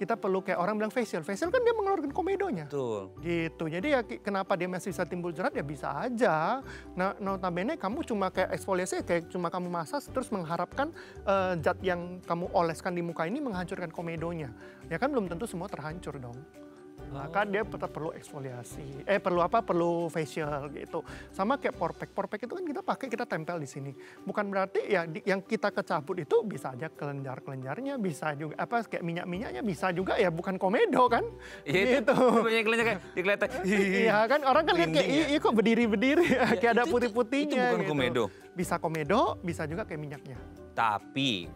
Kita perlu kayak orang bilang facial kan dia mengeluarkan komedonya. Betul. Gitu, jadi ya kenapa dia masih bisa timbul jerawat ya bisa aja. Nah notabene kamu cuma kayak eksfoliasi kayak cuma kamu masas terus mengharapkan zat yang kamu oleskan di muka ini menghancurkan komedonya. Ya kan belum tentu semua terhancur dong. Maka dia tetap perlu eksfoliasi, perlu facial gitu. Sama kayak pore pack itu kan kita tempel di sini. Bukan berarti ya yang kita kecabut itu bisa aja kelenjarnya bisa juga kayak minyak-minyaknya bisa juga ya bukan komedo kan. Iya gitu. Banyak kelenjar kayak dikeletek. Iya kan orang kan lihat kayak kok berdiri-berdiri kayak ada putih-putihnya. Itu bukan gitu. komedo. Bisa komedo, bisa juga kayak minyaknya. Tapi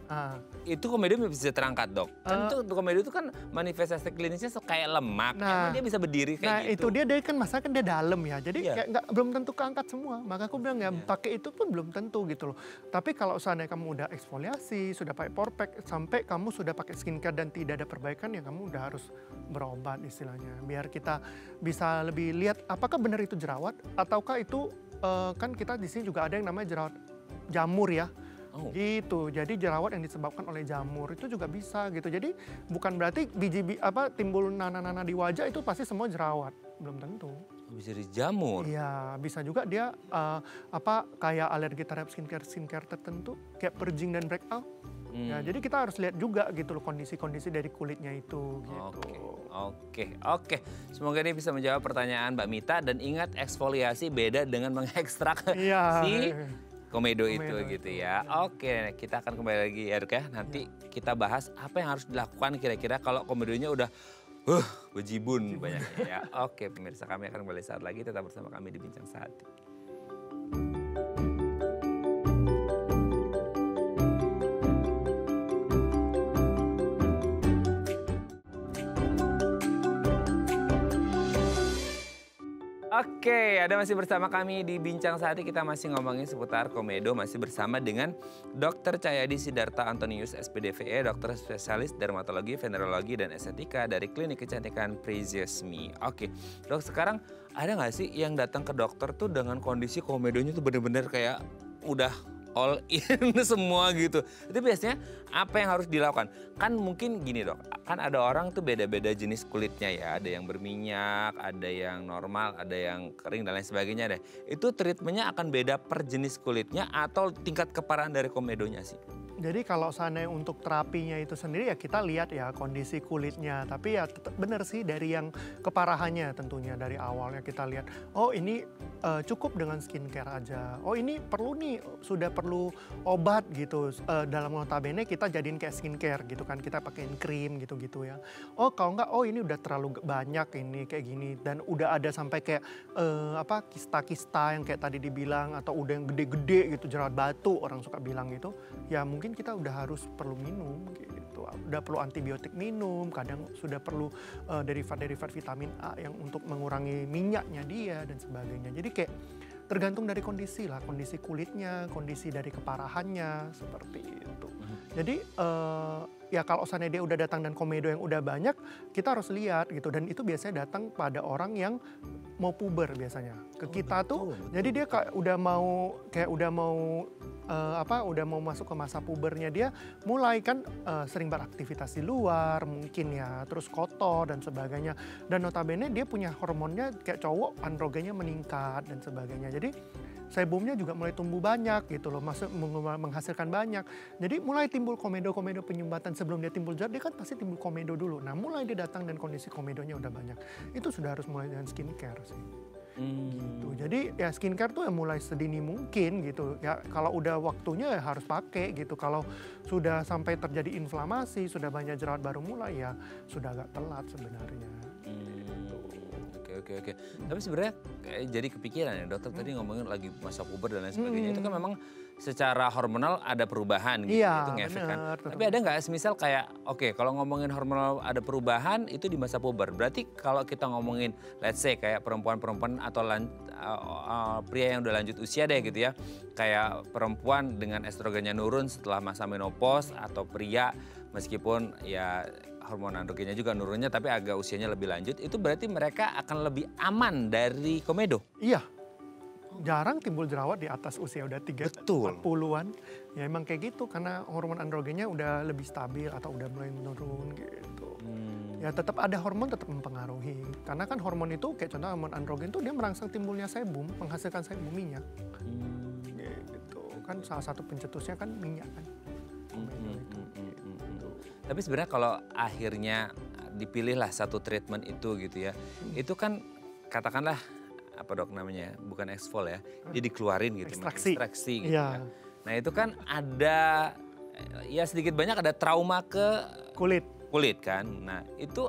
itu komedo bisa terangkat dok. Kan itu komedo itu kan manifestasi klinisnya kayak lemak. Emang dia bisa berdiri kayak gitu. Nah itu dia kan masalah kan dia dalam ya. Jadi kayak belum tentu keangkat semua. Maka aku bilang ya pakai itu pun belum tentu gitu loh. Tapi kalau seandainya kamu udah eksfoliasi, sudah pakai pore pack, sampai kamu sudah pakai skincare dan tidak ada perbaikan ya kamu udah harus berobat istilahnya. Biar kita bisa lebih lihat apakah benar itu jerawat ataukah itu kan kita di sini juga ada yang namanya jerawat jamur ya. Oh. Gitu. Jadi jerawat yang disebabkan oleh jamur itu juga bisa gitu. Jadi bukan berarti timbul nana-nana di wajah itu pasti semua jerawat. Belum tentu. Bisa dari jamur. Iya, bisa juga dia kayak alergi terhadap skincare tertentu, kayak purging dan breakout. Ya, jadi kita harus lihat juga gitu loh kondisi-kondisi dari kulitnya itu gitu. Oke. Semoga dia bisa menjawab pertanyaan Mbak Mita dan ingat eksfoliasi beda dengan mengekstrak si komedo itu gitu ya. Oke, kita akan kembali lagi ya Dok ya. Nanti kita bahas apa yang harus dilakukan kira-kira kalau komedonya udah bejibun banyaknya ya. Oke pemirsa, kami akan kembali saat lagi. Tetap bersama kami di Bincang Sehati. Oke, ada masih bersama kami di Bincang Sehati. Kita masih ngomongin seputar komedo, masih bersama dengan Dr. Cahyadi Sidarta Antonius, SPDVE, dokter spesialis dermatologi, venerologi, dan estetika dari Klinik Kecantikan Precious Me. Oke, dok, sekarang ada nggak sih yang datang ke dokter tuh dengan kondisi komedonya tuh bener-bener kayak udah all in semua gitu. Itu biasanya apa yang harus dilakukan? Kan mungkin gini dok, kan ada orang tuh beda-beda jenis kulitnya ya. Ada yang berminyak, ada yang normal, ada yang kering dan lain sebagainya deh. Itu treatmentnya akan beda per jenis kulitnya atau tingkat keparahan dari komedonya sih? Jadi kalau seandainya untuk terapinya itu sendiri ya kita lihat ya kondisi kulitnya. Tapi ya tetap benar sih dari yang keparahannya tentunya dari awalnya kita lihat. Oh ini cukup dengan skincare aja. Oh ini perlu nih, sudah perlu obat gitu. Dalam notabene kita jadiin kayak skincare gitu kan. Kita pakein krim gitu-gitu ya. Oh kalau enggak, oh ini udah terlalu banyak ini kayak gini. Dan udah ada sampai kayak kista-kista yang kayak tadi dibilang. Atau udah yang gede-gede gitu, jerawat batu orang suka bilang gitu. Ya mungkin kita udah harus perlu minum gitu, udah perlu antibiotik minum, kadang sudah perlu derivat-derivat vitamin A yang untuk mengurangi minyaknya dia dan sebagainya. Jadi kayak tergantung dari kondisi lah, kondisi kulitnya, kondisi dari keparahannya seperti itu. Jadi ya kalau seandainya dia udah datang dan komedo yang udah banyak, kita harus lihat gitu. Dan itu biasanya datang pada orang yang mau puber biasanya. Ke kita tuh, jadi dia udah mau masuk ke masa pubernya, dia mulai kan sering beraktivitas di luar mungkin ya, terus kotor dan sebagainya. Dan notabene dia punya hormonnya kayak cowok, androgennya meningkat dan sebagainya. Jadi sebumnya juga mulai tumbuh banyak gitu loh, menghasilkan banyak. Jadi mulai timbul komedo-komedo penyumbatan. Sebelum dia timbul jerawat, dia kan pasti timbul komedo dulu. Nah mulai dia datang dan kondisi komedonya udah banyak. Itu sudah harus mulai dengan skincare sih. Gitu. Jadi ya skincare tuh ya mulai sedini mungkin gitu. Ya kalau udah waktunya ya harus pakai gitu. Kalau sudah sampai terjadi inflamasi, sudah banyak jerawat baru mulai ya sudah agak telat sebenarnya. Oke. Tapi sebenarnya jadi kepikiran ya dokter tadi ngomongin lagi masa puber dan lain sebagainya. Itu kan memang secara hormonal ada perubahan gitu. Iya, itu ngefek kan. bener. Tapi ada nggak semisal kayak kalau ngomongin hormonal ada perubahan itu di masa puber. Berarti kalau kita ngomongin let's say kayak perempuan-perempuan atau pria yang udah lanjut usia deh gitu ya. Kayak perempuan dengan estrogennya nurun setelah masa menopause atau pria meskipun ya hormon androgennya juga nurunnya tapi agak usianya lebih lanjut, itu berarti mereka akan lebih aman dari komedo? Iya, jarang timbul jerawat di atas usia udah 40-an. Ya emang kayak gitu karena hormon androgennya udah lebih stabil atau udah mulai menurun gitu. Ya tetap ada hormon tetap mempengaruhi. Karena kan hormon itu kayak contoh hormon androgen itu dia merangsang timbulnya sebum, menghasilkan sebum minyak. Gitu. Kan salah satu pencetusnya kan minyak kan. Tapi sebenarnya kalau akhirnya dipilihlah satu treatment itu gitu ya, itu kan katakanlah apa dok namanya, bukan eksfol ya, dia dikeluarin gitu, ekstraksi gitu ya. Nah itu kan ada ya sedikit banyak ada trauma ke kulit kan. Nah itu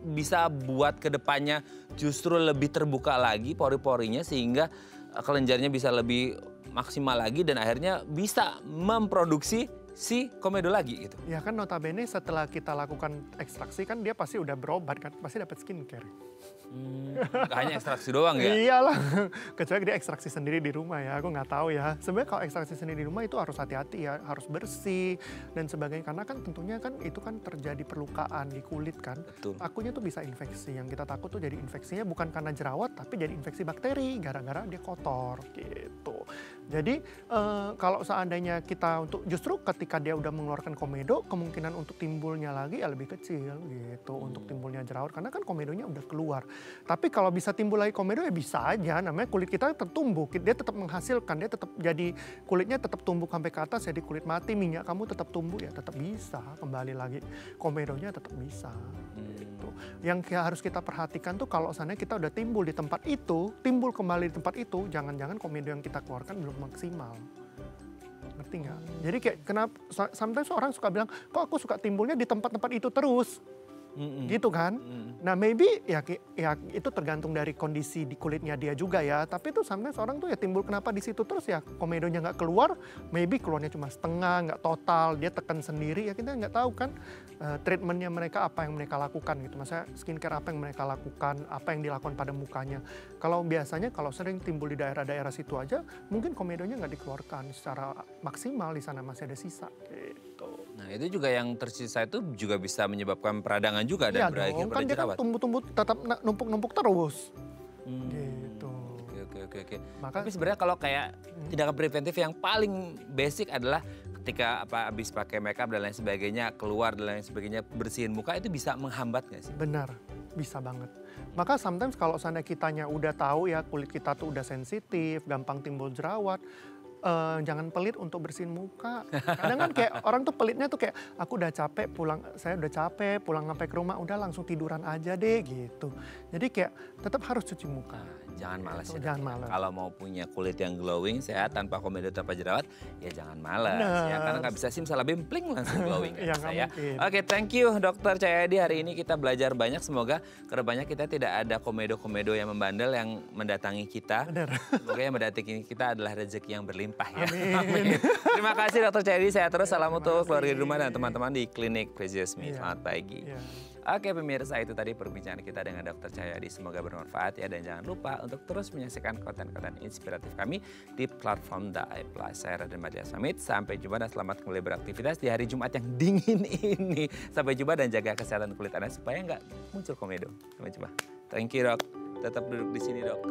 bisa buat kedepannya justru lebih terbuka lagi pori-porinya sehingga kelenjarnya bisa lebih maksimal lagi dan akhirnya bisa memproduksi si komedo lagi gitu. Ya kan notabene setelah kita lakukan ekstraksi kan dia pasti udah berobat kan, pasti dapat skincare. Gak hanya ekstraksi doang ya? Iyalah, kecuali dia ekstraksi sendiri di rumah ya, aku nggak tahu ya. Sebenarnya kalau ekstraksi sendiri di rumah itu harus hati-hati ya, harus bersih dan sebagainya. Karena kan tentunya kan itu kan terjadi perlukaan di kulit kan. Betul. Takutnya tuh bisa infeksi, yang kita takut tuh jadi infeksinya bukan karena jerawat, tapi jadi infeksi bakteri, gara-gara dia kotor gitu. Jadi kalau seandainya kita justru ketika dia udah mengeluarkan komedo, kemungkinan untuk timbulnya lagi ya lebih kecil gitu, untuk timbulnya jerawat. Karena kan komedonya udah keluar. Tapi kalau bisa timbul lagi komedo ya bisa aja, namanya kulit kita tetap tumbuh, dia tetap menghasilkan, dia tetap jadi kulitnya tetap tumbuh sampai ke atas, jadi kulit mati, minyak kamu tetap tumbuh ya tetap bisa kembali lagi, komedonya tetap bisa. Gitu. Yang harus kita perhatikan tuh kalau seandainya kita udah timbul di tempat itu, timbul kembali di tempat itu, jangan-jangan komedo yang kita keluarkan belum maksimal. Ngerti nggak? Jadi kayak kenapa, sometimes orang suka bilang, kok aku suka timbulnya di tempat-tempat itu terus? Gitu kan. Nah maybe ya itu tergantung dari kondisi di kulitnya dia juga ya. Tapi tuh sometimes orang tuh ya timbul kenapa di situ terus ya komedonya nggak keluar. Maybe keluarnya cuma setengah, nggak total. Dia tekan sendiri ya kita nggak tahu kan treatmentnya mereka apa yang mereka lakukan gitu. Maksudnya skincare apa yang mereka lakukan, apa yang dilakukan pada mukanya. Kalau biasanya kalau sering timbul di daerah-daerah situ aja mungkin komedonya nggak dikeluarkan secara maksimal, di sana masih ada sisa gitu. Nah itu juga yang tersisa itu juga bisa menyebabkan peradangan juga dan Iya berakhir dong, pada kan dia kan jerawat. tumbuh-tumbuh tetap numpuk-numpuk terus. Gitu. Oke. Maka Tapi sebenarnya kalau kayak tindakan preventif yang paling basic adalah ketika habis pakai makeup dan lain sebagainya, keluar dan lain sebagainya, bersihin muka itu bisa menghambat nggak sih? benar, bisa banget. Maka sometimes kalau seandainya kitanya udah tahu ya kulit kita tuh udah sensitif, gampang timbul jerawat, jangan pelit untuk bersihin muka. Kadang kan kayak orang tuh pelitnya tuh kayak aku udah capek pulang, saya udah capek pulang sampai ke rumah udah langsung tiduran aja deh gitu. Jadi kayak tetap harus cuci muka. Jangan malas ya. Jangan malas. Kalau mau punya kulit yang glowing, sehat, tanpa komedo, tanpa jerawat, ya jangan malas. Bener. Ya, karena nggak bisa salah bimpling langsung glowing. Ya, Kan, nggak saya. mungkin. Oke, thank you Dokter Cahyadi. Hari ini kita belajar banyak. Semoga kedepannya kita tidak ada komedo-komedo yang membandel yang mendatangi kita. Bener. Semoga yang mendatangi kita adalah rezeki yang berlimpah ya. Amin. Terima kasih Dokter Cahyadi. Saya terus salam untuk keluarga di rumah dan teman-teman di klinik Precious Me. Iya. Selamat pagi. Iya. Oke pemirsa, itu tadi perbincangan kita dengan Dokter Cahyadi. Semoga bermanfaat ya, dan jangan lupa untuk terus menyaksikan konten-konten inspiratif kami di platform The Eye Plus. Saya Raden Madya Samit, sampai jumpa dan selamat kembali beraktivitas di hari Jumat yang dingin ini. Sampai jumpa dan jaga kesehatan kulit Anda supaya nggak muncul komedo. Sampai jumpa. Thank you Dok, tetap duduk di sini Dok.